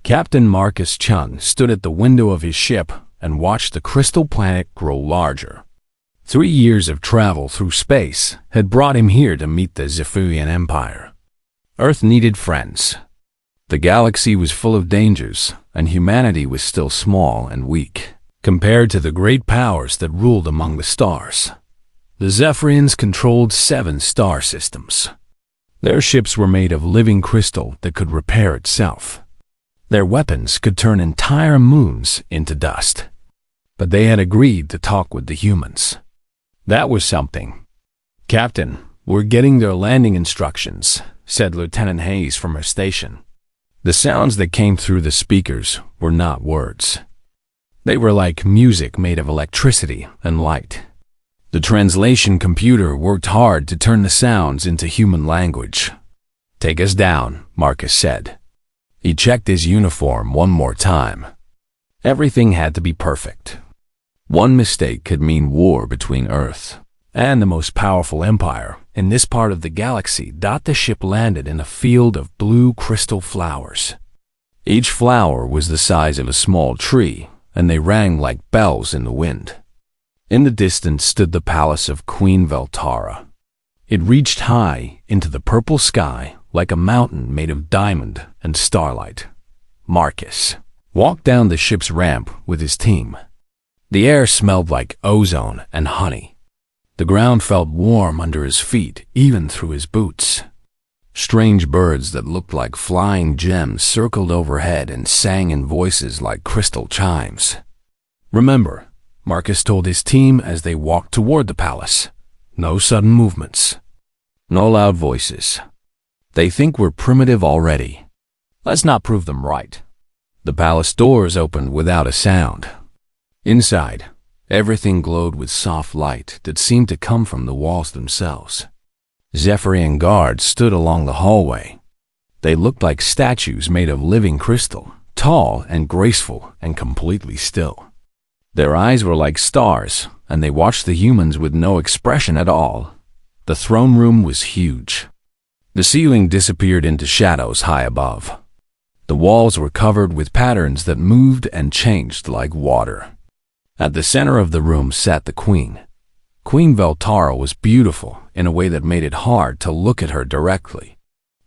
Captain Marcus Chun stood at the window of his ship and watched the crystal planet grow larger. 3 years of travel through space had brought him here to meet the Zephyrian Empire. Earth needed friends. The galaxy was full of dangers, and humanity was still small and weak compared to the great powers that ruled among the stars. The Zephyrians controlled 7 star systems. Their ships were made of living crystal that could repair itself. Their weapons could turn entire moons into dust. But they had agreed to talk with the humans. That was something. "Captain, we're getting their landing instructions," said Lieutenant Hayes from her station. The sounds that came through the speakers were not words. They were like music made of electricity and light. The translation computer worked hard to turn the sounds into human language. "Take us down," Marcus said. He checked his uniform one more time. Everything had to be perfect. One mistake could mean war between Earth and the most powerful empire in this part of the galaxy. The ship landed in a field of blue crystal flowers. Each flower was the size of a small tree, and they rang like bells in the wind. In the distance stood the palace of Queen Veltara. It reached high into the purple sky like a mountain made of diamond and starlight. Marcus walked down the ship's ramp with his team. The air smelled like ozone and honey. The ground felt warm under his feet, even through his boots. Strange birds that looked like flying gems circled overhead and sang in voices like crystal chimes. "Remember," Marcus told his team as they walked toward the palace, "no sudden movements. No loud voices. They think we're primitive already. Let's not prove them right." The palace doors opened without a sound. Inside, everything glowed with soft light that seemed to come from the walls themselves. Zephyrian guards stood along the hallway. They looked like statues made of living crystal, tall and graceful and completely still. Their eyes were like stars, and they watched the humans with no expression at all. The throne room was huge. The ceiling disappeared into shadows high above. The walls were covered with patterns that moved and changed like water. At the center of the room sat the queen. Queen Veltara was beautiful in a way that made it hard to look at her directly.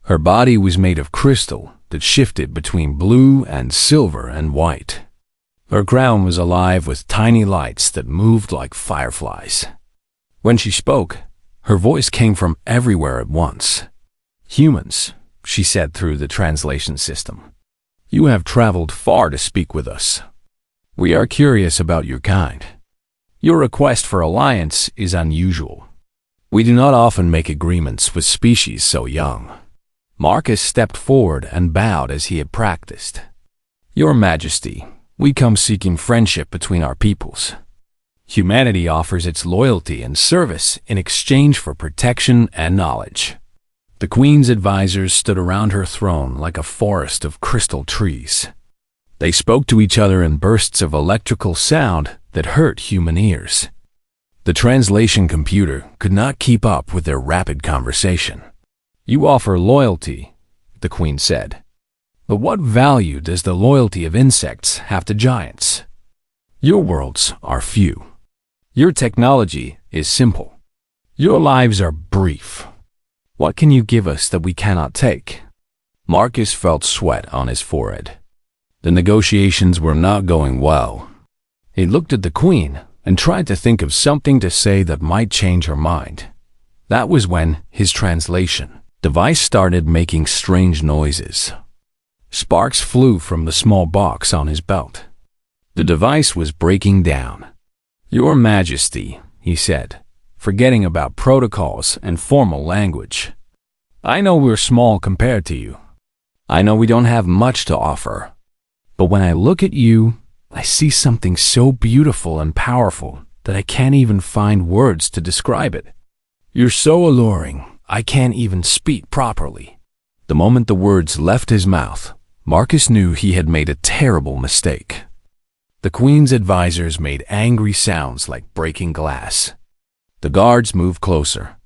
Her body was made of crystal that shifted between blue and silver and white. Her crown was alive with tiny lights that moved like fireflies. When she spoke, her voice came from everywhere at once. "Humans," she said through the translation system, "you have traveled far to speak with us. We are curious about your kind. Your request for alliance is unusual. We do not often make agreements with species so young." Marcus stepped forward and bowed as he had practiced. "Your Majesty, we come seeking friendship between our peoples. Humanity offers its loyalty and service in exchange for protection and knowledge." The Queen's advisors stood around her throne like a forest of crystal trees. They spoke to each other in bursts of electrical sound that hurt human ears. The translation computer could not keep up with their rapid conversation. "You offer loyalty," the Queen said. "But what value does the loyalty of insects have to giants? Your worlds are few. Your technology is simple. Your lives are brief. What can you give us that we cannot take?" Marcus felt sweat on his forehead. The negotiations were not going well. He looked at the Queen and tried to think of something to say that might change her mind. That was when his translation device started making strange noises. Sparks flew from the small box on his belt. The device was breaking down. "Your Majesty," he said, forgetting about protocols and formal language. "I know we're small compared to you. I know we don't have much to offer. But when I look at you, I see something so beautiful and powerful that I can't even find words to describe it. You're so alluring, I can't even speak properly." The moment the words left his mouth, Marcus knew he had made a terrible mistake. The Queen's advisors made angry sounds like breaking glass. The guards moved closer.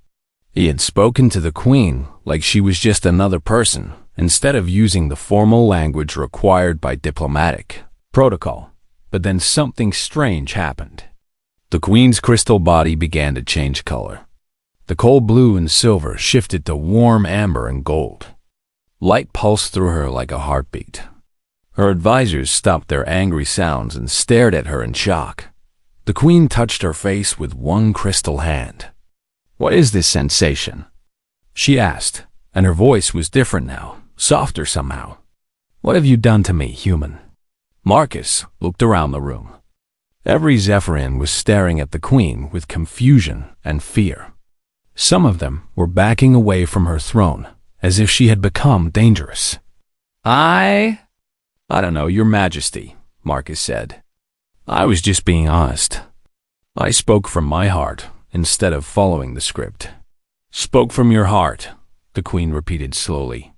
He had spoken to the Queen like she was just another person, instead of using the formal language required by diplomatic protocol. But then something strange happened. The Queen's crystal body began to change color. The cold blue and silver shifted to warm amber and gold. Light pulsed through her like a heartbeat. Her advisors stopped their angry sounds and stared at her in shock. The Queen touched her face with one crystal hand. "What is this sensation?" she asked, and her voice was different now, softer somehow. "What have you done to me, human?" Marcus looked around the room. Every Zephyrian was staring at the Queen with confusion and fear. Some of them were backing away from her throne, as if she had become dangerous. I don't know, Your Majesty," Marcus said. "I was just being honest. I spoke from my heart instead of following the script." "Spoke from your heart," the Queen repeated slowly.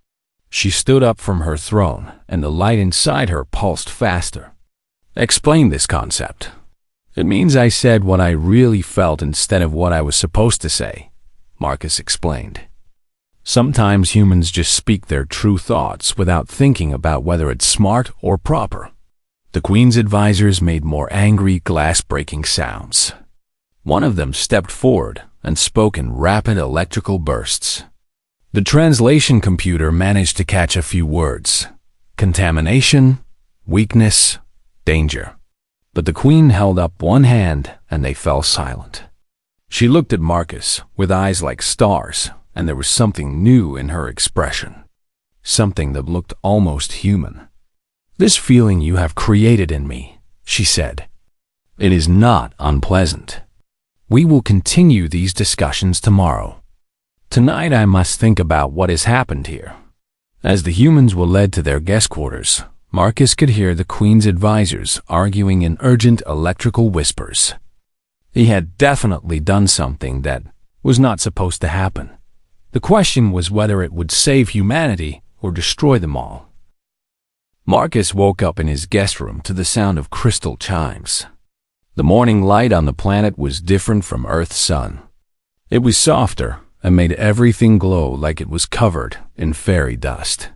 She stood up from her throne, and the light inside her pulsed faster. "Explain this concept." "It means I said what I really felt instead of what I was supposed to say," Marcus explained. "Sometimes humans just speak their true thoughts without thinking about whether it's smart or proper." The Queen's advisors made more angry, glass-breaking sounds. One of them stepped forward and spoke in rapid electrical bursts. The translation computer managed to catch a few words: contamination, weakness, danger. But the Queen held up one hand and they fell silent. She looked at Marcus with eyes like stars, and there was something new in her expression. Something that looked almost human. "This feeling you have created in me," she said. "It is not unpleasant. We will continue these discussions tomorrow. Tonight I must think about what has happened here." As the humans were led to their guest quarters, Marcus could hear the Queen's advisors arguing in urgent electrical whispers. He had definitely done something that was not supposed to happen. The question was whether it would save humanity or destroy them all. Marcus woke up in his guest room to the sound of crystal chimes. The morning light on the planet was different from Earth's sun. It was softer and made everything glow like it was covered in fairy dust.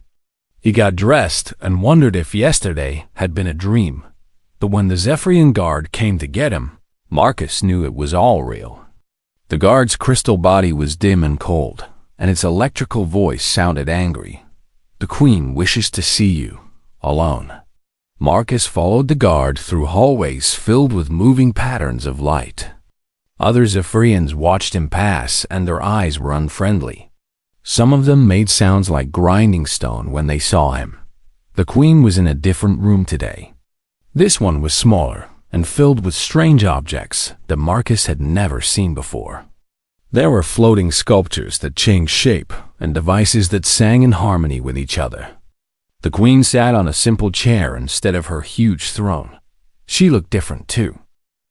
He got dressed and wondered if yesterday had been a dream. But when the Zephyrian guard came to get him, Marcus knew it was all real. The guard's crystal body was dim and cold, and its electrical voice sounded angry. "The Queen wishes to see you, alone." Marcus followed the guard through hallways filled with moving patterns of light. Other Zephyrians watched him pass, and their eyes were unfriendly. Some of them made sounds like grinding stone when they saw him. The Queen was in a different room today. This one was smaller and filled with strange objects that Marcus had never seen before. There were floating sculptures that changed shape and devices that sang in harmony with each other. The Queen sat on a simple chair instead of her huge throne. She looked different too.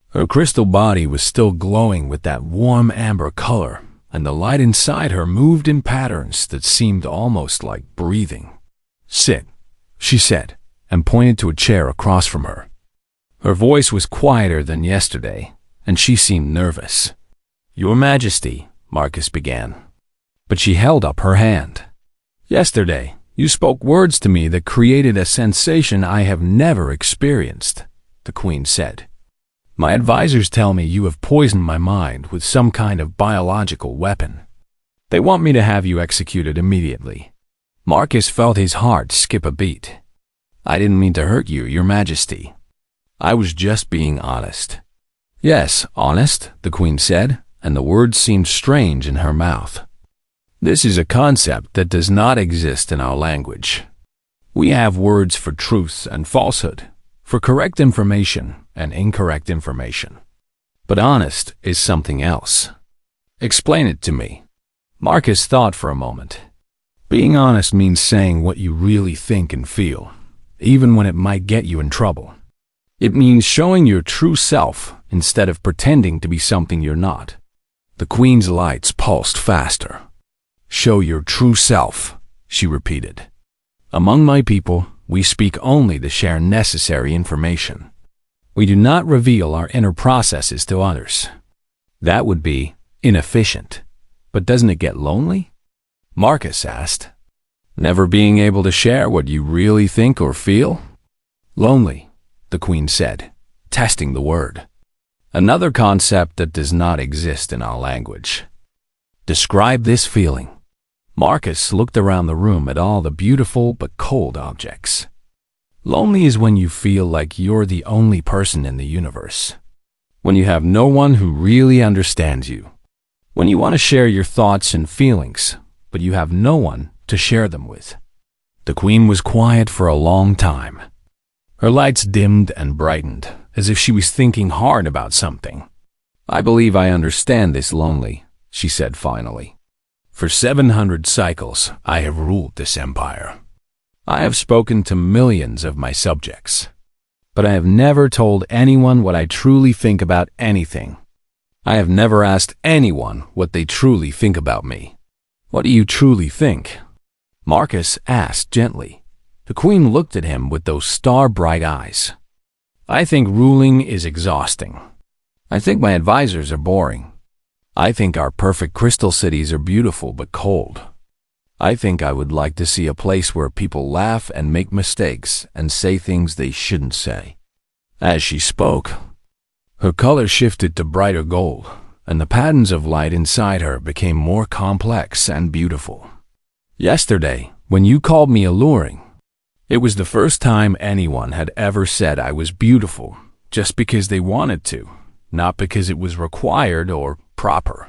Her crystal body was still glowing with that warm amber color, and the light inside her moved in patterns that seemed almost like breathing. "Sit," she said, and pointed to a chair across from her. Her voice was quieter than yesterday, and she seemed nervous. "Your Majesty," Marcus began. But she held up her hand. "Yesterday, you spoke words to me that created a sensation I have never experienced," the Queen said. "My advisors tell me you have poisoned my mind with some kind of biological weapon. They want me to have you executed immediately." Marcus felt his heart skip a beat. "I didn't mean to hurt you, Your Majesty. I was just being honest." "Yes, honest," the Queen said, and the words seemed strange in her mouth. "This is a concept that does not exist in our language. We have words for truth and falsehood, for correct information and incorrect information. But honest is something else. Explain it to me." Marcus thought for a moment. "Being honest means saying what you really think and feel, even when it might get you in trouble. It means showing your true self instead of pretending to be something you're not." The Queen's lights pulsed faster. "Show your true self," she repeated. "Among my people, we speak only to share necessary information. We do not reveal our inner processes to others. That would be inefficient. But doesn't it get lonely?" Marcus asked. Never being able to share what you really think or feel? Lonely, the Queen said, testing the word. Another concept that does not exist in our language. Describe this feeling. Marcus looked around the room at all the beautiful but cold objects. Lonely is when you feel like you're the only person in the universe. When you have no one who really understands you. When you want to share your thoughts and feelings, but you have no one to share them with. The Queen was quiet for a long time. Her lights dimmed and brightened, as if she was thinking hard about something. I believe I understand this lonely, she said finally. For 700 cycles, I have ruled this empire. I have spoken to millions of my subjects, but I have never told anyone what I truly think about anything. I have never asked anyone what they truly think about me. What do you truly think? Marcus asked gently. The Queen looked at him with those star-bright eyes. I think ruling is exhausting. I think my advisors are boring. I think our perfect crystal cities are beautiful but cold. I think I would like to see a place where people laugh and make mistakes and say things they shouldn't say. As she spoke, her color shifted to brighter gold, and the patterns of light inside her became more complex and beautiful. Yesterday, when you called me alluring, it was the first time anyone had ever said I was beautiful just because they wanted to, not because it was required or proper.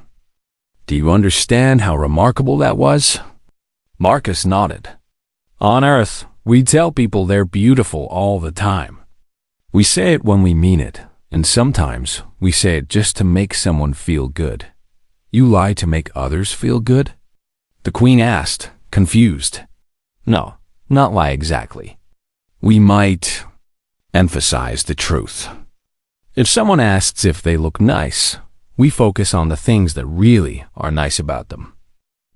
Do you understand how remarkable that was? Marcus nodded. On Earth, we tell people they're beautiful all the time. We say it when we mean it, and sometimes we say it just to make someone feel good. You lie to make others feel good? The Queen asked, confused. No, not lie exactly. We might emphasize the truth. If someone asks if they look nice, we focus on the things that really are nice about them.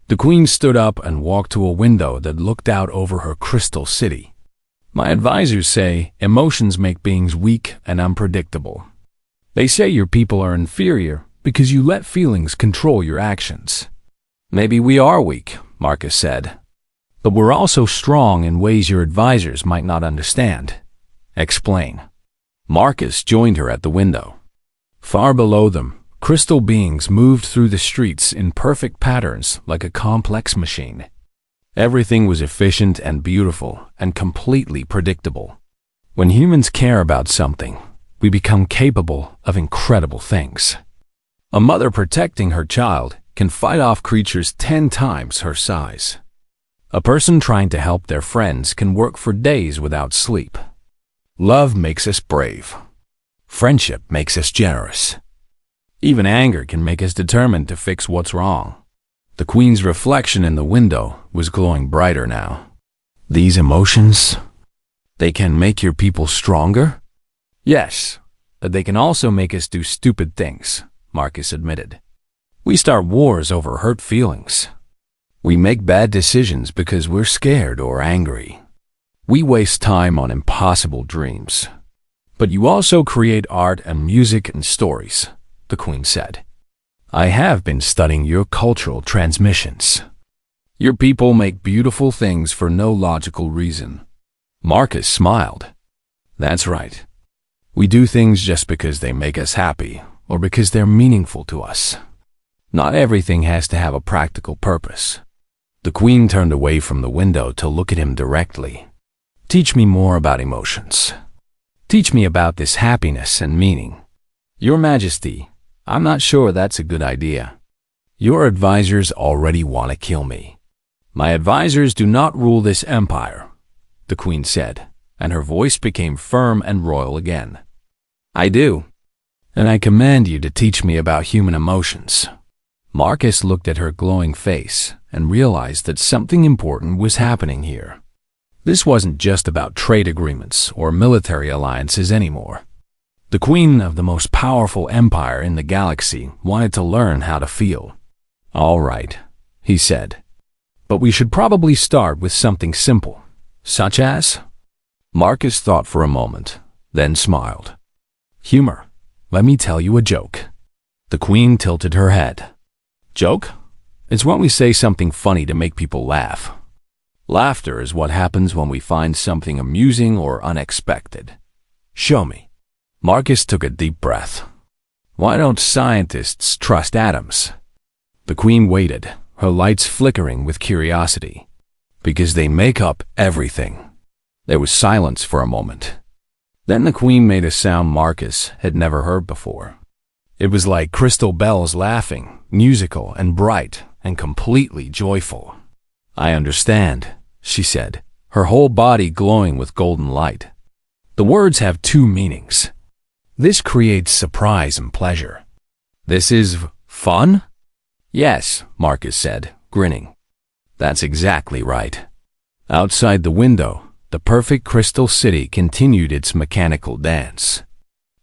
The Queen stood up and walked to a window that looked out over her crystal city. My advisors say emotions make beings weak and unpredictable. They say your people are inferior because you let feelings control your actions. Maybe we are weak, Marcus said, but we're also strong in ways your advisors might not understand. Explain. Marcus joined her at the window. Far below them, crystal beings moved through the streets in perfect patterns like a complex machine. Everything was efficient and beautiful and completely predictable. When humans care about something, we become capable of incredible things. A mother protecting her child can fight off creatures 10 times her size. A person trying to help their friends can work for days without sleep. Love makes us brave. Friendship makes us generous. Even anger can make us determined to fix what's wrong. The Queen's reflection in the window was glowing brighter now. These emotions, they can make your people stronger? Yes, but they can also make us do stupid things, Marcus admitted. We start wars over hurt feelings. We make bad decisions because we're scared or angry. We waste time on impossible dreams. But you also create art and music and stories, the Queen said. I have been studying your cultural transmissions. Your people make beautiful things for no logical reason. Marcus smiled. That's right. We do things just because they make us happy or because they're meaningful to us. Not everything has to have a practical purpose. The Queen turned away from the window to look at him directly. Teach me more about emotions. Teach me about this happiness and meaning. Your Majesty, I'm not sure that's a good idea. Your advisors already want to kill me. My advisors do not rule this empire, the Queen said, and her voice became firm and royal again. I do, and I command you to teach me about human emotions. Marcus looked at her glowing face and realized that something important was happening here. This wasn't just about trade agreements or military alliances anymore. The Queen of the most powerful empire in the galaxy wanted to learn how to feel. All right, he said. But we should probably start with something simple, such as? Marcus thought for a moment, then smiled. Humor. Let me tell you a joke. The Queen tilted her head. Joke? It's when we say something funny to make people laugh. Laughter is what happens when we find something amusing or unexpected. Show me. Marcus took a deep breath. Why don't scientists trust atoms? The Queen waited, her lights flickering with curiosity. Because they make up everything. There was silence for a moment. Then the Queen made a sound Marcus had never heard before. It was like crystal bells laughing, musical and bright and completely joyful. I understand, she said, her whole body glowing with golden light. The words have two meanings. This creates surprise and pleasure. This is fun? Yes, Marcus said, grinning. That's exactly right. Outside the window, the perfect crystal city continued its mechanical dance.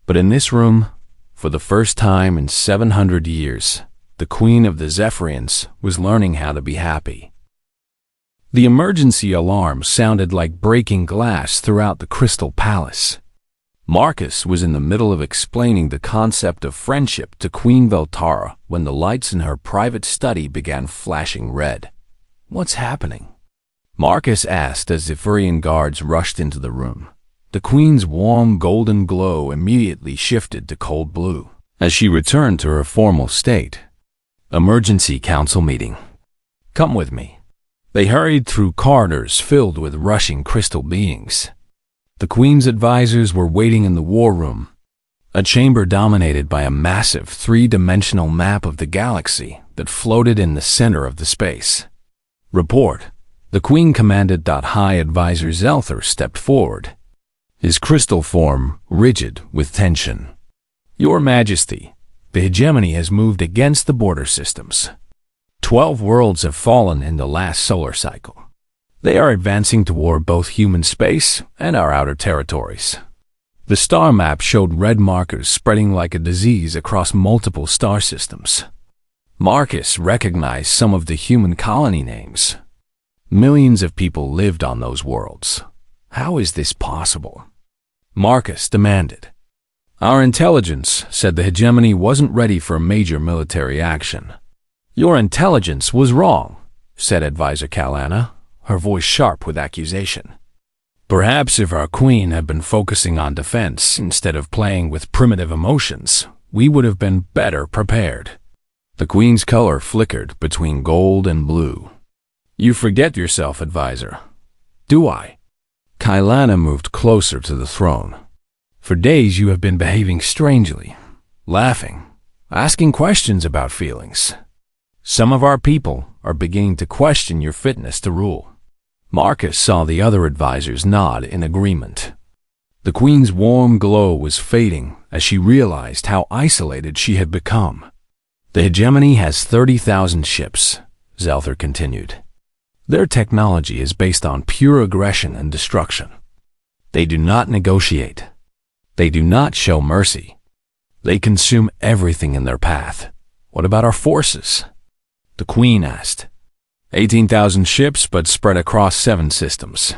But in this room, for the first time in 700 years, the Queen of the Zephyrians was learning how to be happy. The emergency alarm sounded like breaking glass throughout the Crystal Palace. Marcus was in the middle of explaining the concept of friendship to Queen Veltara when the lights in her private study began flashing red. What's happening? Marcus asked as Zephyrian guards rushed into the room. The Queen's warm golden glow immediately shifted to cold blue as she returned to her formal state. Emergency council meeting. Come with me. They hurried through corridors filled with rushing crystal beings. The Queen's advisors were waiting in the war room, a chamber dominated by a massive three-dimensional map of the galaxy that floated in the center of the space. Report. The Queen commanded. High Advisor Zelther stepped forward, his crystal form rigid with tension. Your Majesty, the hegemony has moved against the border systems. 12 worlds have fallen in the last solar cycle. They are advancing toward both human space and our outer territories. The star map showed red markers spreading like a disease across multiple star systems. Marcus recognized some of the human colony names. Millions of people lived on those worlds. How is this possible? Marcus demanded. Our intelligence said the hegemony wasn't ready for major military action. Your intelligence was wrong, said Advisor Kalana, her voice sharp with accusation. Perhaps if our Queen had been focusing on defense instead of playing with primitive emotions, we would have been better prepared. The Queen's color flickered between gold and blue. You forget yourself, Advisor. Do I? Kailana moved closer to the throne. For days you have been behaving strangely, laughing, asking questions about feelings. Some of our people are beginning to question your fitness to rule. Marcus saw the other advisors nod in agreement. The Queen's warm glow was fading as she realized how isolated she had become. The hegemony has 30,000 ships, Zelther continued. Their technology is based on pure aggression and destruction. They do not negotiate. They do not show mercy. They consume everything in their path. What about our forces? The Queen asked. 18,000 ships, but spread across 7 systems.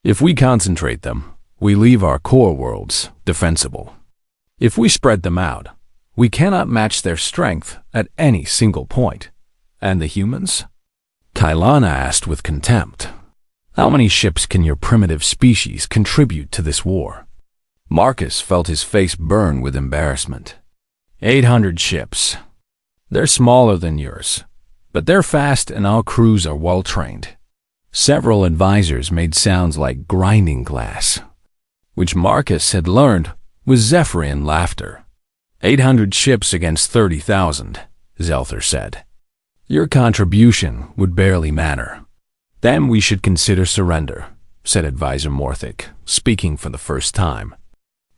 If we concentrate them, we leave our core worlds defensible. If we spread them out, we cannot match their strength at any single point. And the humans? Kailana asked with contempt. How many ships can your primitive species contribute to this war? Marcus felt his face burn with embarrassment. 800 ships. They're smaller than yours, but they're fast and our crews are well trained. Several advisors made sounds like grinding glass, which Marcus had learned was Zephyrian laughter. 800 ships against 30,000, Zelther said. Your contribution would barely matter. Then we should consider surrender, said Advisor Morthic, speaking for the first time.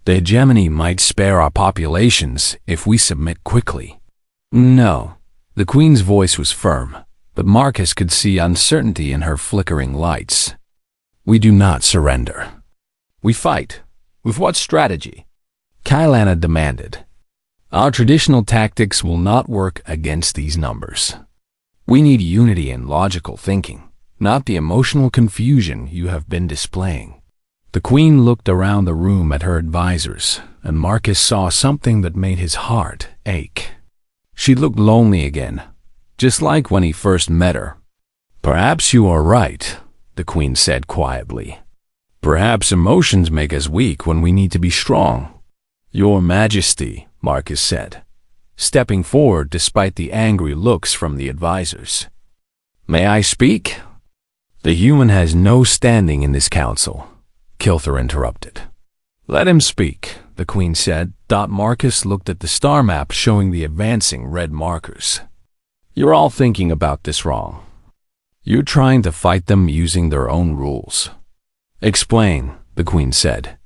The hegemony might spare our populations if we submit quickly. No. The Queen's voice was firm, but Marcus could see uncertainty in her flickering lights. We do not surrender. We fight. With what strategy? Kailana demanded. Our traditional tactics will not work against these numbers. We need unity and logical thinking, not the emotional confusion you have been displaying. The Queen looked around the room at her advisors, and Marcus saw something that made his heart ache. She looked lonely again, just like when he first met her. Perhaps you are right, the Queen said quietly. Perhaps emotions make us weak when we need to be strong. Your Majesty, Marcus said, stepping forward despite the angry looks from the advisors. May I speak? The human has no standing in this council, Kilthor interrupted. Let him speak, the Queen said. Marcus looked at the star map showing the advancing red markers. You're all thinking about this wrong. You're trying to fight them using their own rules. Explain, the Queen said.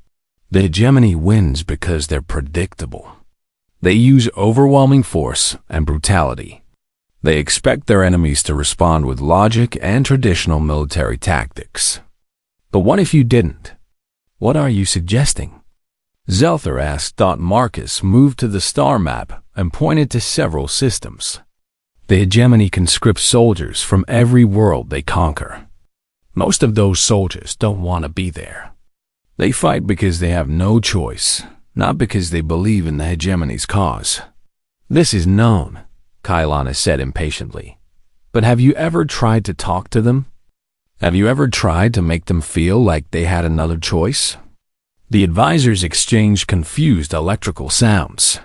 The hegemony wins because they're predictable. They use overwhelming force and brutality. They expect their enemies to respond with logic and traditional military tactics. But what if you didn't? What are you suggesting? Zelther asked. Marcus moved to the star map and pointed to several systems. The hegemony conscripts soldiers from every world they conquer. Most of those soldiers don't want to be there. They fight because they have no choice, not because they believe in the hegemony's cause. This is known, Kailana said impatiently. But have you ever tried to talk to them? Have you ever tried to make them feel like they had another choice? The advisors exchanged confused electrical sounds.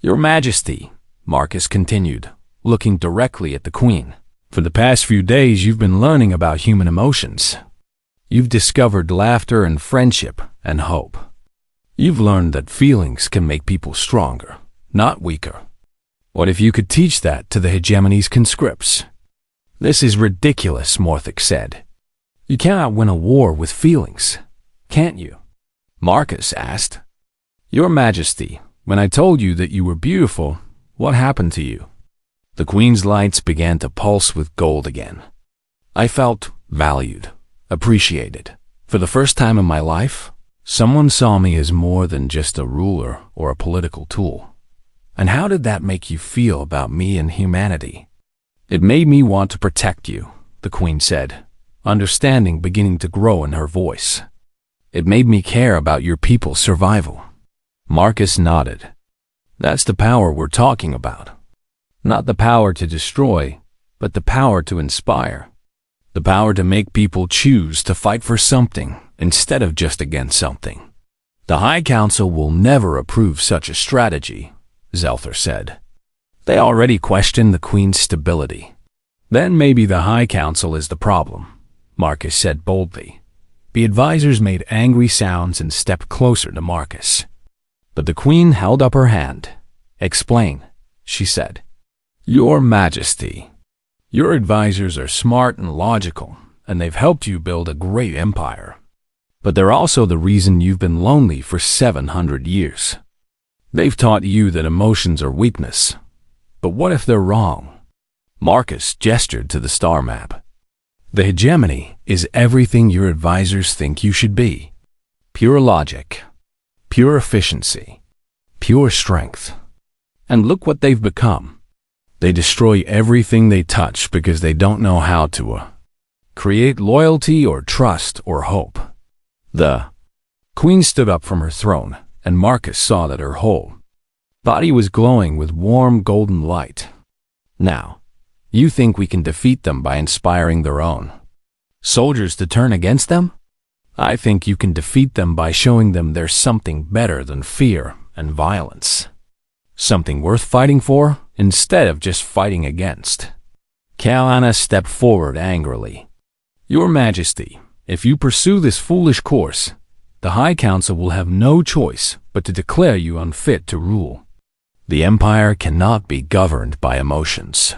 Your Majesty, Marcus continued, looking directly at the Queen. For the past few days you've been learning about human emotions. You've discovered laughter and friendship and hope. You've learned that feelings can make people stronger, not weaker. What if you could teach that to the hegemony's conscripts? This is ridiculous, Morthic said. You cannot win a war with feelings, can't you? Marcus asked. Your Majesty, when I told you that you were beautiful, what happened to you? The Queen's lights began to pulse with gold again. I felt valued, appreciated. For the first time in my life, someone saw me as more than just a ruler or a political tool. And how did that make you feel about me and humanity? It made me want to protect you, the Queen said, understanding beginning to grow in her voice. It made me care about your people's survival. Marcus nodded. That's the power we're talking about. Not the power to destroy, but the power to inspire. The power to make people choose to fight for something instead of just against something. The High Council will never approve such a strategy, Zelther said. They already question the Queen's stability. Then maybe the High Council is the problem, Marcus said boldly. The advisors made angry sounds and stepped closer to Marcus. But the Queen held up her hand. Explain, she said. Your Majesty, your advisors are smart and logical, and they've helped you build a great empire. But they're also the reason you've been lonely for 700 years. They've taught you that emotions are weakness. But what if they're wrong? Marcus gestured to the star map. The hegemony is everything your advisors think you should be. Pure logic, pure efficiency, pure strength. And look what they've become. They destroy everything they touch because they don't know how to create loyalty or trust or hope. The Queen stood up from her throne, and Marcus saw that her whole body was glowing with warm golden light. Now, you think we can defeat them by inspiring their own soldiers to turn against them? I think you can defeat them by showing them there's something better than fear and violence. Something worth fighting for instead of just fighting against. Kailana stepped forward angrily. Your Majesty, if you pursue this foolish course, the High Council will have no choice but to declare you unfit to rule. The Empire cannot be governed by emotions.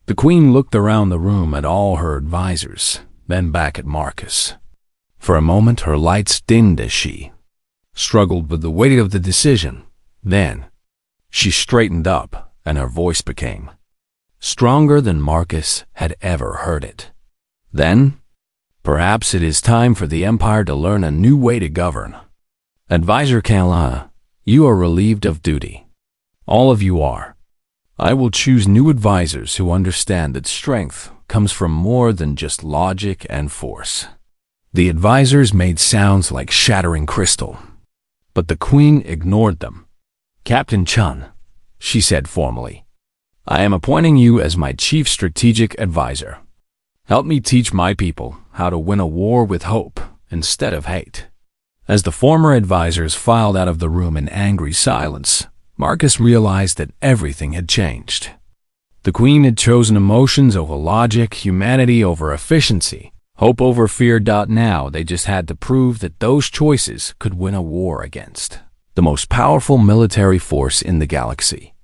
The Queen looked around the room at all her advisors, then back at Marcus. For a moment her lights dimmed as she struggled with the weight of the decision. Then she straightened up, and her voice became stronger than Marcus had ever heard it. Then, perhaps it is time for the Empire to learn a new way to govern. Advisor Kailana, you are relieved of duty. All of you are. I will choose new advisors who understand that strength comes from more than just logic and force. The advisors made sounds like shattering crystal, but the Queen ignored them. Captain Chun, she said formally, I am appointing you as my chief strategic advisor. Help me teach my people how to win a war with hope instead of hate." As the former advisors filed out of the room in angry silence, Marcus realized that everything had changed. The Queen had chosen emotions over logic, humanity over efficiency, hope over fear. Now they just had to prove that those choices could win a war against the most powerful military force in the galaxy.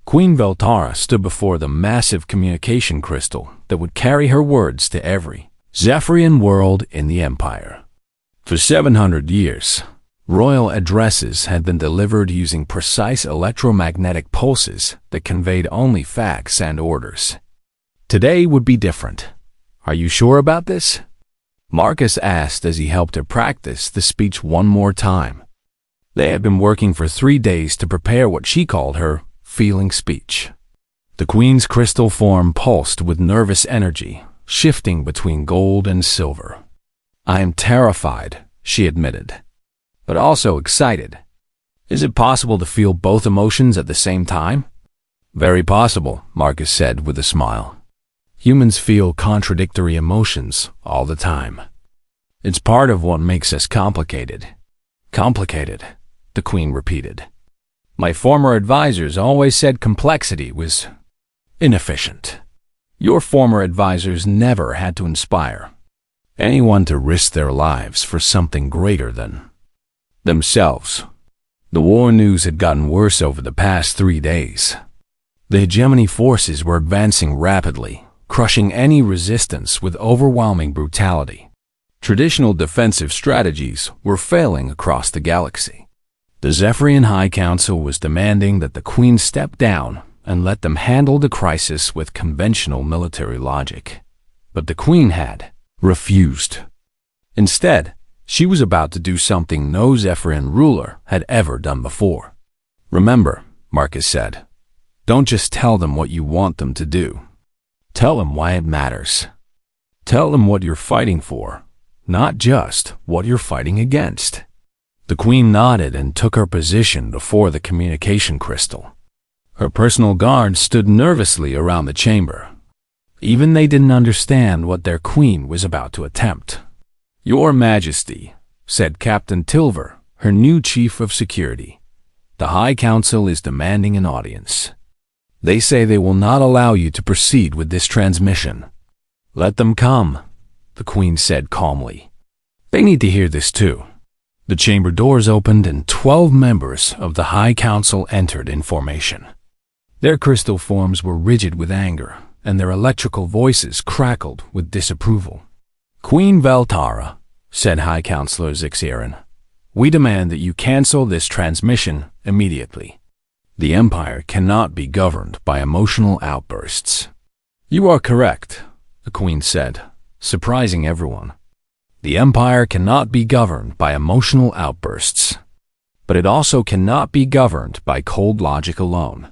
Queen Veltara stood before the massive communication crystal that would carry her words to every Zephyrian world in the Empire. For 700 years, royal addresses had been delivered using precise electromagnetic pulses that conveyed only facts and orders. Today would be different. "Are you sure about this?" Marcus asked as he helped her practice the speech one more time. They had been working for 3 days to prepare what she called her feeling speech. The Queen's crystal form pulsed with nervous energy, shifting between gold and silver. "I am terrified," she admitted, "but also excited. Is it possible to feel both emotions at the same time?" "Very possible," Marcus said with a smile. "Humans feel contradictory emotions all the time. It's part of what makes us complicated." "Complicated," the Queen repeated. "My former advisors always said complexity was inefficient. Your former advisors never had to inspire anyone to risk their lives for something greater than themselves." The war news had gotten worse over the past 3 days. The hegemony forces were advancing rapidly, crushing any resistance with overwhelming brutality. Traditional defensive strategies were failing across the galaxy. The Zephyrian High Council was demanding that the Queen step down and let them handle the crisis with conventional military logic. But the Queen had refused. Instead, she was about to do something no Zephyrian ruler had ever done before. "Remember," Marcus said, "don't just tell them what you want them to do. Tell them why it matters. Tell them what you're fighting for, not just what you're fighting against." The Queen nodded and took her position before the communication crystal. Her personal guards stood nervously around the chamber. Even they didn't understand what their queen was about to attempt. "Your Majesty," said Captain Tilver, her new chief of security, "the High Council is demanding an audience. They say they will not allow you to proceed with this transmission." "Let them come," the Queen said calmly. "They need to hear this too." The chamber doors opened and 12 members of the High Council entered in formation. Their crystal forms were rigid with anger, and their electrical voices crackled with disapproval. "Queen Veltara," said High Counselor Zixiran, "we demand that you cancel this transmission immediately. The Empire cannot be governed by emotional outbursts." "You are correct," the Queen said, surprising everyone. "The Empire cannot be governed by emotional outbursts, but it also cannot be governed by cold logic alone.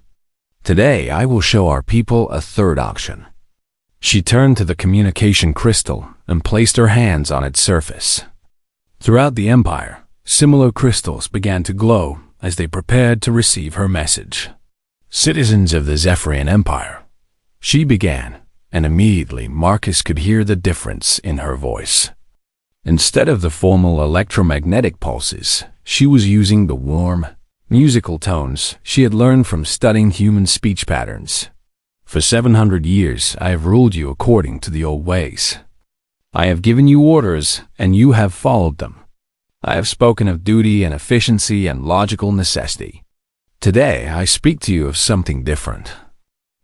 Today I will show our people a third option." She turned to the communication crystal and placed her hands on its surface. Throughout the Empire, similar crystals began to glow as they prepared to receive her message. "Citizens of the Zephyrian Empire," she began, and immediately Marcus could hear the difference in her voice. Instead of the formal electromagnetic pulses, she was using the warm, musical tones she had learned from studying human speech patterns. "For 700 years I have ruled you according to the old ways. I have given you orders, and you have followed them. I have spoken of duty and efficiency and logical necessity. Today I speak to you of something different."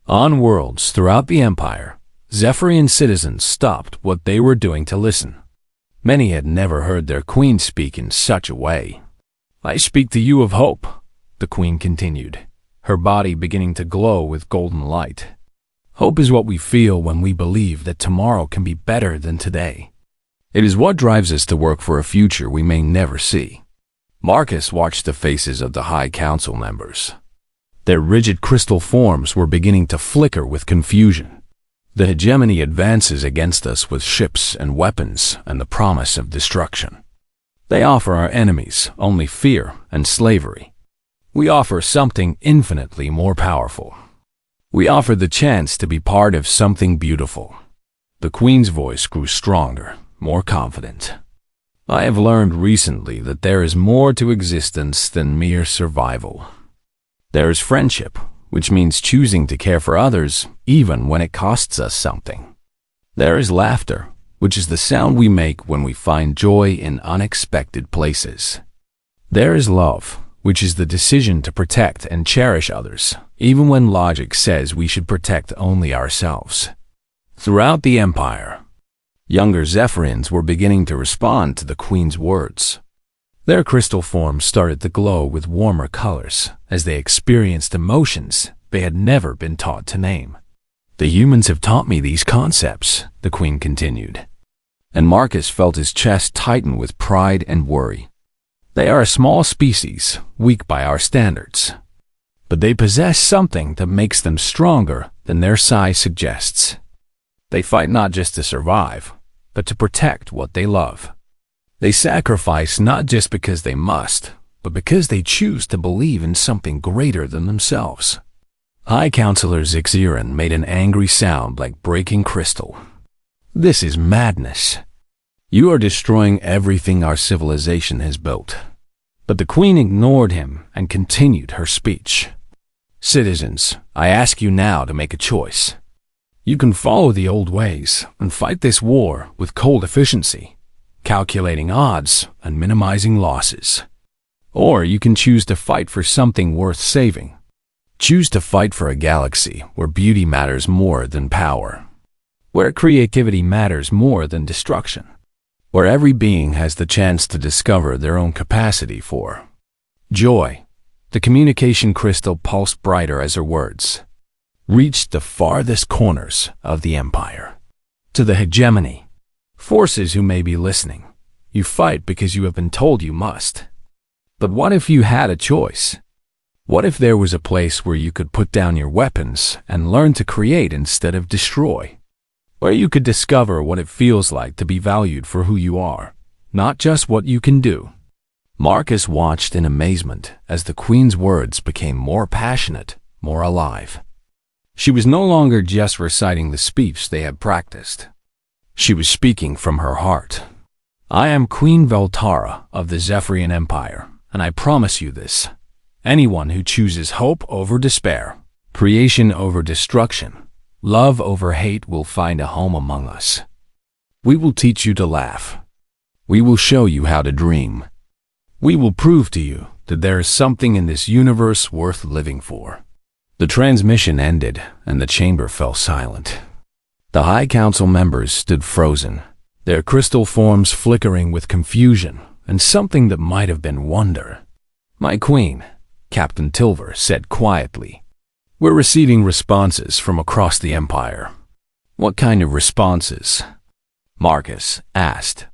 On worlds throughout the Empire, Zephyrian citizens stopped what they were doing to listen. Many had never heard their queen speak in such a way. "I speak to you of hope," the Queen continued, her body beginning to glow with golden light. "Hope is what we feel when we believe that tomorrow can be better than today. It is what drives us to work for a future we may never see." Marcus watched the faces of the High Council members. Their rigid crystal forms were beginning to flicker with confusion. The hegemony advances against us with ships and weapons and the promise of destruction. They offer our enemies only fear and slavery. We offer something infinitely more powerful. We offer the chance to be part of something beautiful. The Queen's voice grew stronger, more confident. I have learned recently that there is more to existence than mere survival. There is friendship, which means choosing to care for others even when it costs us something. There is laughter, which is the sound we make when we find joy in unexpected places. There is love, which is the decision to protect and cherish others, even when logic says we should protect only ourselves. Throughout the Empire, younger Zephyrians were beginning to respond to the Queen's words. Their crystal forms started to glow with warmer colors as they experienced emotions they had never been taught to name. The humans have taught me these concepts, the Queen continued. And Marcus felt his chest tighten with pride and worry. They are a small species, weak by our standards. But they possess something that makes them stronger than their size suggests. They fight not just to survive, but to protect what they love. They sacrifice not just because they must, but because they choose to believe in something greater than themselves. High Counselor Zixiran made an angry sound like breaking crystal. This is madness. You are destroying everything our civilization has built. But the Queen ignored him and continued her speech. Citizens, I ask you now to make a choice. You can follow the old ways and fight this war with cold efficiency, calculating odds and minimizing losses. Or you can choose to fight for something worth saving. Choose to fight for a galaxy where beauty matters more than power, where creativity matters more than destruction, where every being has the chance to discover their own capacity for joy. The communication crystal pulsed brighter as her words reached the farthest corners of the Empire. To the hegemony, forces who may be listening, you fight because you have been told you must. But what if you had a choice? What if there was a place where you could put down your weapons and learn to create instead of destroy? Where you could discover what it feels like to be valued for who you are, not just what you can do. Marcus watched in amazement as the Queen's words became more passionate, more alive. She was no longer just reciting the speech they had practiced. She was speaking from her heart. I am Queen Veltara of the Zephyrian Empire, and I promise you this. Anyone who chooses hope over despair, creation over destruction, love over hate will find a home among us. We will teach you to laugh. We will show you how to dream. We will prove to you that there is something in this universe worth living for. The transmission ended, and the chamber fell silent. The High Council members stood frozen, their crystal forms flickering with confusion and something that might have been wonder. My Queen, Captain Tilver said quietly, we're receiving responses from across the Empire. What kind of responses? Marcus asked.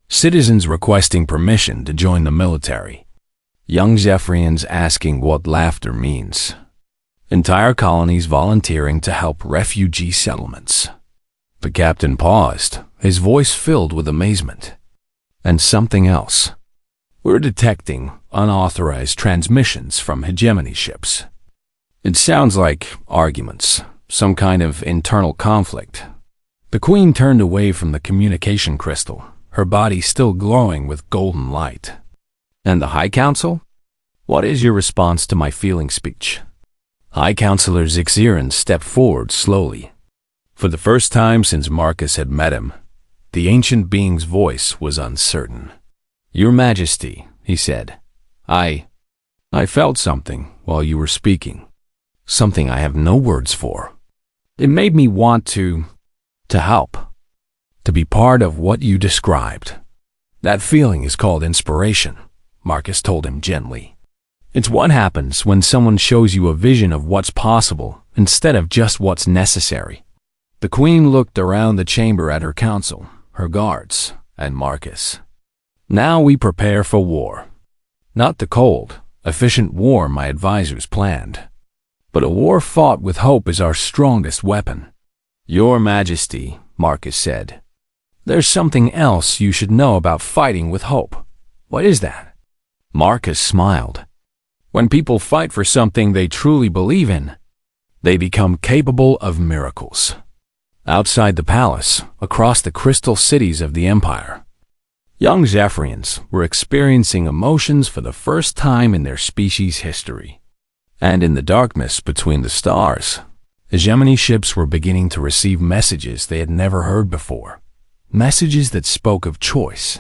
Citizens requesting permission to join the military. Young Zephyrians asking what laughter means. Entire colonies volunteering to help refugee settlements. The captain paused, his voice filled with amazement. And something else. We're detecting unauthorized transmissions from hegemony ships. It sounds like arguments, some kind of internal conflict. The Queen turned away from the communication crystal, her body still glowing with golden light. And the High Council? What is your response to my feeling speech? High Counselor Zixiran stepped forward slowly. For the first time since Marcus had met him, the ancient being's voice was uncertain. Your Majesty, he said, I felt something while you were speaking. Something I have no words for. It made me want to help. To be part of what you described. That feeling is called inspiration, Marcus told him gently. It's what happens when someone shows you a vision of what's possible instead of just what's necessary. The Queen looked around the chamber at her council, her guards, and Marcus. Now we prepare for war. Not the cold, efficient war my advisors planned, but a war fought with hope is our strongest weapon. Your Majesty, Marcus said, there's something else you should know about fighting with hope. What is that? Marcus smiled. When people fight for something they truly believe in, they become capable of miracles. Outside the palace, across the crystal cities of the Empire, young Zephyrians were experiencing emotions for the first time in their species' history. And in the darkness between the stars, hegemony ships were beginning to receive messages they had never heard before. Messages that spoke of choice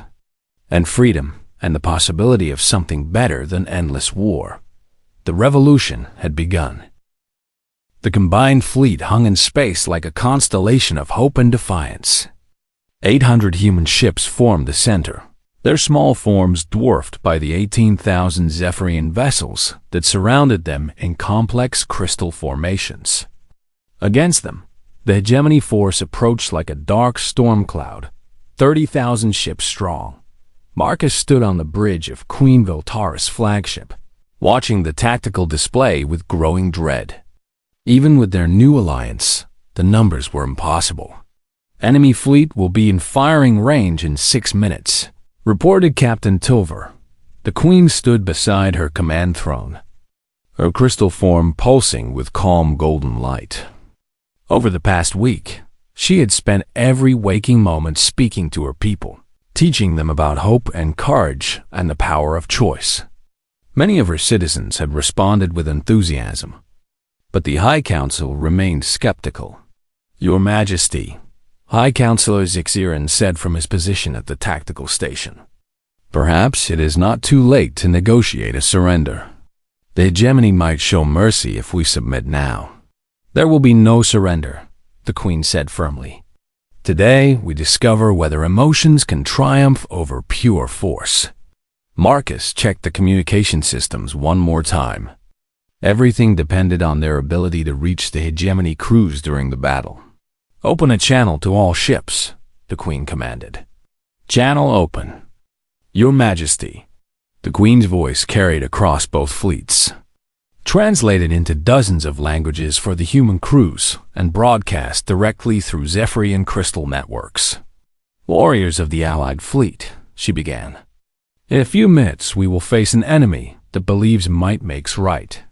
and freedom and the possibility of something better than endless war. The revolution had begun. The combined fleet hung in space like a constellation of hope and defiance. 800 human ships formed the center, their small forms dwarfed by the 18,000 Zephyrian vessels that surrounded them in complex crystal formations. Against them, the hegemony force approached like a dark storm cloud, 30,000 ships strong. Marcus stood on the bridge of Queen Veltara's flagship, watching the tactical display with growing dread. Even with their new alliance, the numbers were impossible. "Enemy fleet will be in firing range in 6 minutes," reported Captain Tilver. The Queen stood beside her command throne, her crystal form pulsing with calm golden light. Over the past week, she had spent every waking moment speaking to her people, teaching them about hope and courage and the power of choice. Many of her citizens had responded with enthusiasm, but the High Council remained skeptical. "Your Majesty," High Councilor Zixiran said from his position at the tactical station, "perhaps it is not too late to negotiate a surrender. The hegemony might show mercy if we submit now." "There will be no surrender," the Queen said firmly. "Today we discover whether emotions can triumph over pure force." Marcus checked the communication systems one more time. Everything depended on their ability to reach the hegemony crews during the battle. "Open a channel to all ships," the Queen commanded. "Channel open." "Your Majesty." The Queen's voice carried across both fleets, translated into dozens of languages for the human crews, and broadcast directly through Zephyrian crystal networks. "Warriors of the Allied fleet," she began. "In a few minutes we will face an enemy that believes might makes right.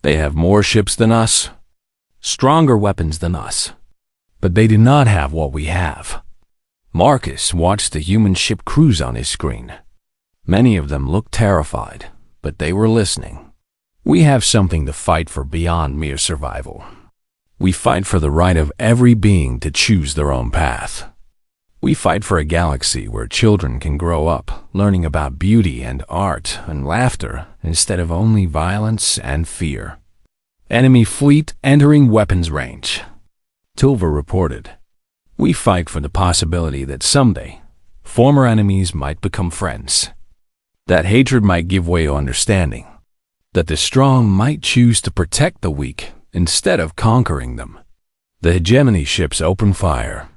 They have more ships than us, stronger weapons than us, but they do not have what we have." Marcus watched the human ship crews on his screen. Many of them looked terrified, but they were listening. "We have something to fight for beyond mere survival. We fight for the right of every being to choose their own path. We fight for a galaxy where children can grow up learning about beauty and art and laughter instead of only violence and fear." "Enemy fleet entering weapons range," Tilver reported. "We fight for the possibility that someday former enemies might become friends, that hatred might give way to understanding, that the strong might choose to protect the weak instead of conquering them." The hegemony ships opened fire.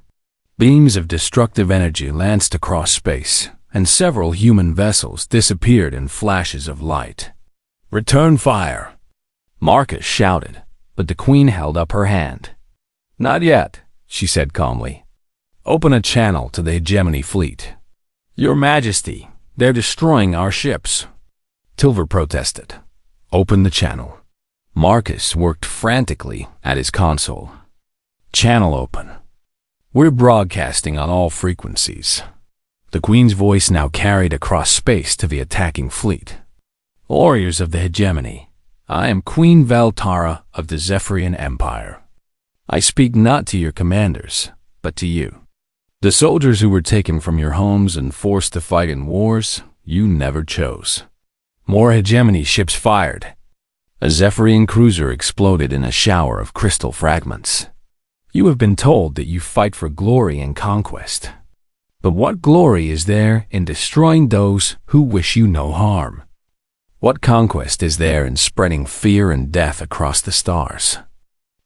Beams of destructive energy lanced across space, and several human vessels disappeared in flashes of light. "Return fire," Marcus shouted, but the Queen held up her hand. "Not yet," she said calmly. "Open a channel to the hegemony fleet." "Your Majesty, they're destroying our ships," Tilver protested. "Open the channel." Marcus worked frantically at his console. "Channel open. We're broadcasting on all frequencies." The Queen's voice now carried across space to the attacking fleet. "Warriors of the hegemony, I am Queen Veltara of the Zephyrian Empire. I speak not to your commanders, but to you. The soldiers who were taken from your homes and forced to fight in wars you never chose." More hegemony ships fired. A Zephyrian cruiser exploded in a shower of crystal fragments. "You have been told that you fight for glory and conquest. But what glory is there in destroying those who wish you no harm? What conquest is there in spreading fear and death across the stars?"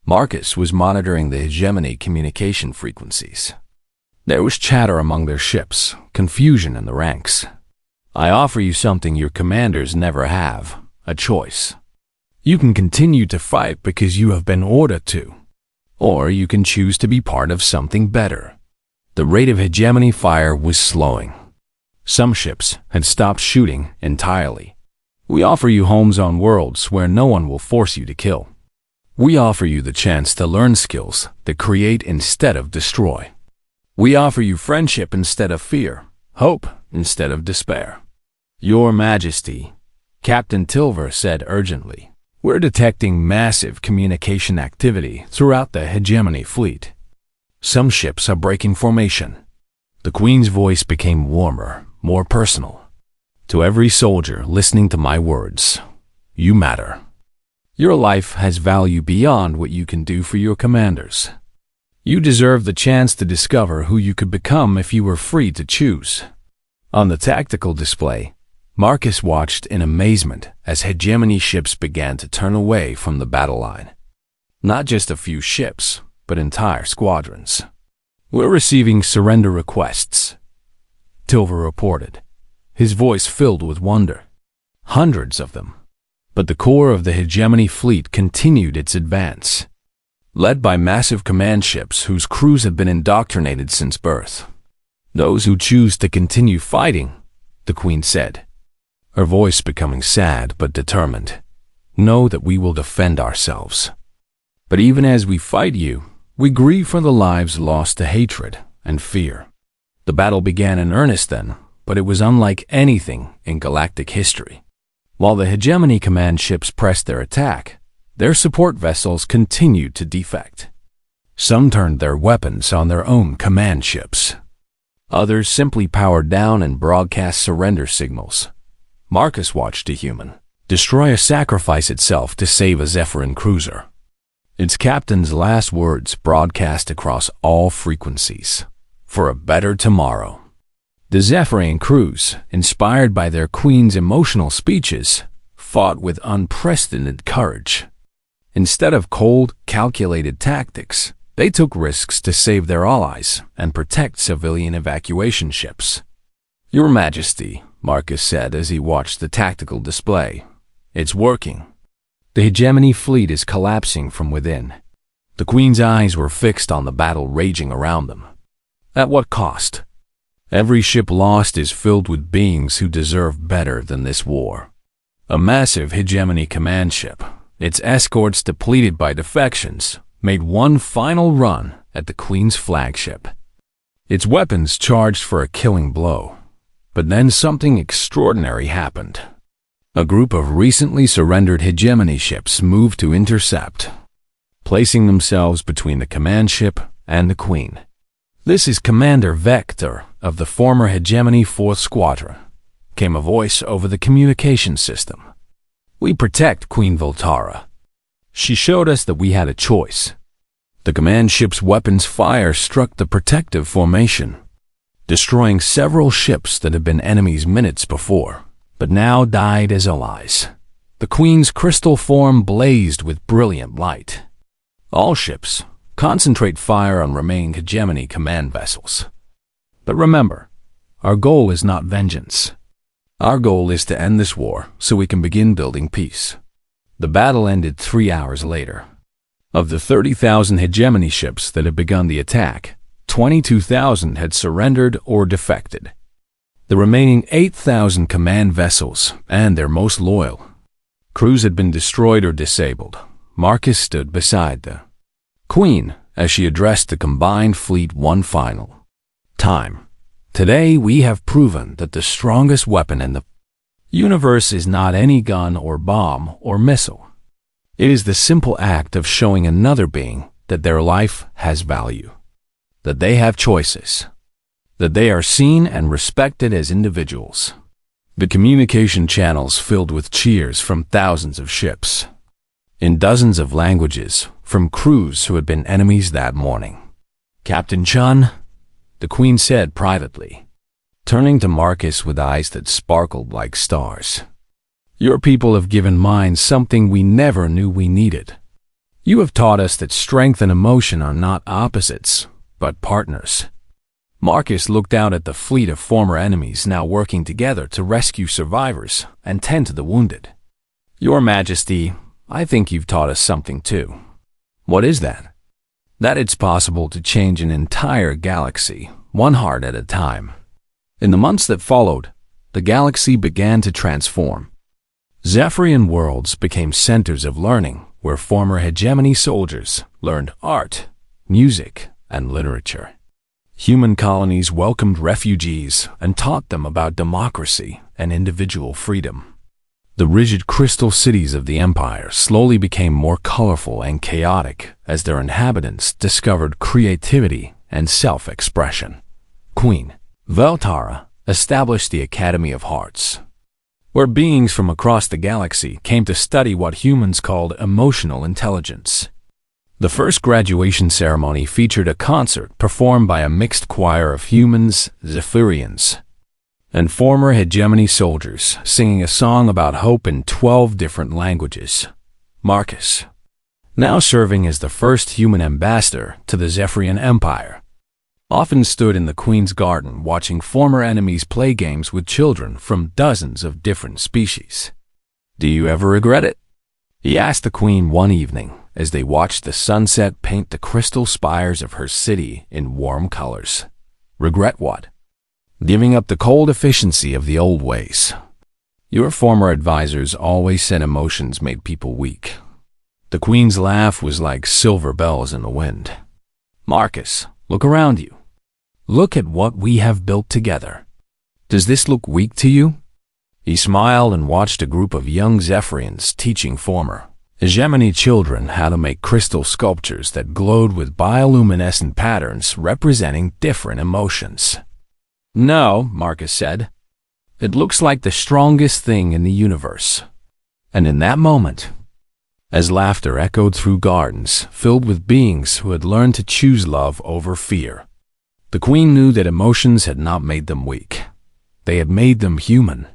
Marcus was monitoring the hegemony communication frequencies. There was chatter among their ships, confusion in the ranks. "I offer you something your commanders never have, a choice. You can continue to fight because you have been ordered to, or you can choose to be part of something better." The rate of hegemony fire was slowing. Some ships had stopped shooting entirely. "We offer you homes on worlds where no one will force you to kill." We offer you the chance to learn skills that create instead of destroy. We offer you friendship instead of fear, hope instead of despair. Your Majesty, Captain Tilver said urgently, we're detecting massive communication activity throughout the hegemony fleet. Some ships are breaking formation. The Queen's voice became warmer, more personal. To every soldier listening to my words, you matter. Your life has value beyond what you can do for your commanders. You deserve the chance to discover who you could become if you were free to choose. On the tactical display, Marcus watched in amazement as hegemony ships began to turn away from the battle line. Not just a few ships, but entire squadrons. We're receiving surrender requests, Tilver reported, his voice filled with wonder. Hundreds of them. But the core of the hegemony fleet continued its advance, led by massive command ships whose crews have been indoctrinated since birth. Those who choose to continue fighting, the Queen said, her voice becoming sad but determined, know that we will defend ourselves. But even as we fight you, we grieve for the lives lost to hatred and fear. The battle began in earnest then, but it was unlike anything in galactic history. While the hegemony command ships pressed their attack, their support vessels continued to defect. Some turned their weapons on their own command ships. Others simply powered down and broadcast surrender signals. Marcus watched a human destroyer sacrifice itself to save a Zephyrin cruiser. Its captain's last words broadcast across all frequencies. For a better tomorrow. The Zephyrin crews, inspired by their queen's emotional speeches, fought with unprecedented courage. Instead of cold, calculated tactics, they took risks to save their allies and protect civilian evacuation ships. Your Majesty, Marcus said as he watched the tactical display, it's working. The hegemony fleet is collapsing from within. The Queen's eyes were fixed on the battle raging around them. At what cost? Every ship lost is filled with beings who deserve better than this war. A massive hegemony command ship, its escorts depleted by defections, made one final run at the Queen's flagship. Its weapons charged for a killing blow. But then something extraordinary happened. A group of recently surrendered hegemony ships moved to intercept, placing themselves between the command ship and the Queen. This is Commander Vector of the former hegemony 4th Squadron, came a voice over the communication system. We protect Queen Voltara. She showed us that we had a choice. The command ship's weapons fire struck the protective formation, destroying several ships that had been enemies minutes before, but now died as allies. The Queen's crystal form blazed with brilliant light. All ships, concentrate fire on remaining hegemony command vessels. But remember, our goal is not vengeance. Our goal is to end this war so we can begin building peace. The battle ended 3 hours later. Of the 30,000 hegemony ships that had begun the attack, 22,000 had surrendered or defected. The remaining 8,000 command vessels and their most loyal crews had been destroyed or disabled. Marcus stood beside the Queen as she addressed the combined fleet one final time. Today we have proven that the strongest weapon in the universe is not any gun or bomb or missile. It is the simple act of showing another being that their life has value, that they have choices, that they are seen and respected as individuals. The communication channels filled with cheers from thousands of ships, in dozens of languages, from crews who had been enemies that morning. Captain Chun, the Queen said privately, turning to Marcus with eyes that sparkled like stars. Your people have given mine something we never knew we needed. You have taught us that strength and emotion are not opposites, but partners. Marcus looked out at the fleet of former enemies now working together to rescue survivors and tend to the wounded. Your Majesty, I think you've taught us something too. What is that? That it's possible to change an entire galaxy, one heart at a time. In the months that followed, the galaxy began to transform. Zephyrian worlds became centers of learning, where former hegemony soldiers learned art, music, and literature. Human colonies welcomed refugees and taught them about democracy and individual freedom. The rigid crystal cities of the empire slowly became more colorful and chaotic as their inhabitants discovered creativity and self-expression. Queen Veltara established the Academy of Hearts, where beings from across the galaxy came to study what humans called emotional intelligence. The first graduation ceremony featured a concert performed by a mixed choir of humans, Zephyrians, and former hegemony soldiers singing a song about hope in 12 different languages. Marcus, now serving as the first human ambassador to the Zephyrian Empire, often stood in the Queen's garden watching former enemies play games with children from dozens of different species. "Do you ever regret it?" he asked the Queen one evening as they watched the sunset paint the crystal spires of her city in warm colors. "Regret what?" "Giving up the cold efficiency of the old ways. Your former advisors always said emotions made people weak." The Queen's laugh was like silver bells in the wind. "Marcus, look around you. Look at what we have built together. Does this look weak to you?" He smiled and watched a group of young Zephyrians teaching former hegemony children how to make crystal sculptures that glowed with bioluminescent patterns representing different emotions. "No," Marcus said. "It looks like the strongest thing in the universe." And in that moment, as laughter echoed through gardens filled with beings who had learned to choose love over fear, the Queen knew that emotions had not made them weak. They had made them human.